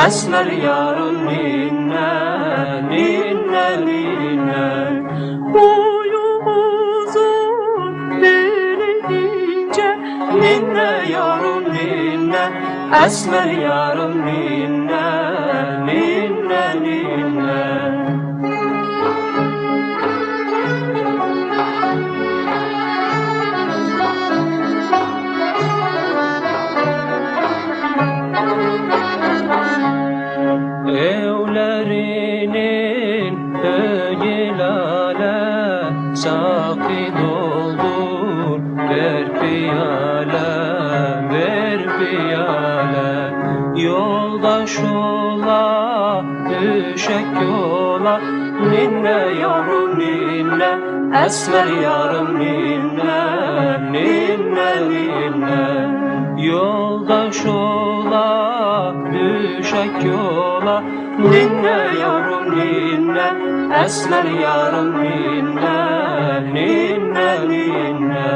esmer yarım ninne, ninne ninne. Boyu uzun, beli ince, ninne yarım ninne, esmer yarım ninne, ninne ninne. Evlerinin köyü lale, sakı doldur, ver piyale, ver piyale. Yoldaş ola, düşek yola, ninne yavrum ninne, esmer yarım ninne, ninne ninne. Yoldaş ola, düşek yola, ninne yavrum ninne, esmer yarım ninne, ninne ninne.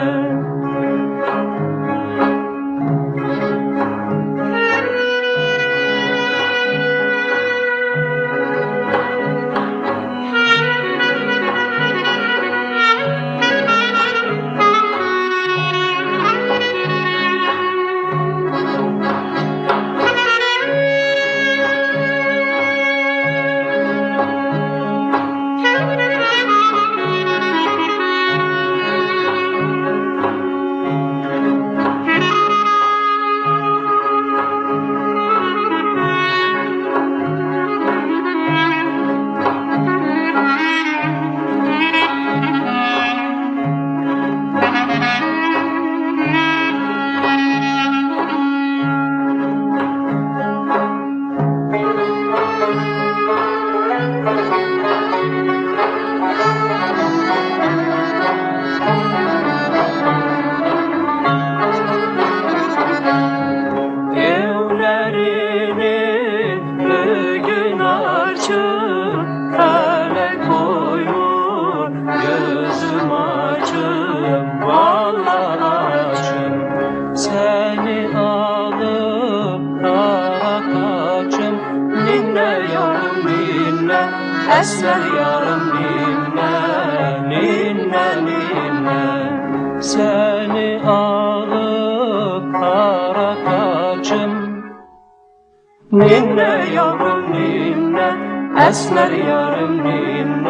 Evlerinin bugün açık, felek koyur, gözüm açım, vallahi açım. Seni alıp dağa kaçım, ninne yarım ninne, esmer yarım ninne, ninne ninne. Seni alıp dağa kaçım, ninne yavrum ninne, esmer yarım ninne.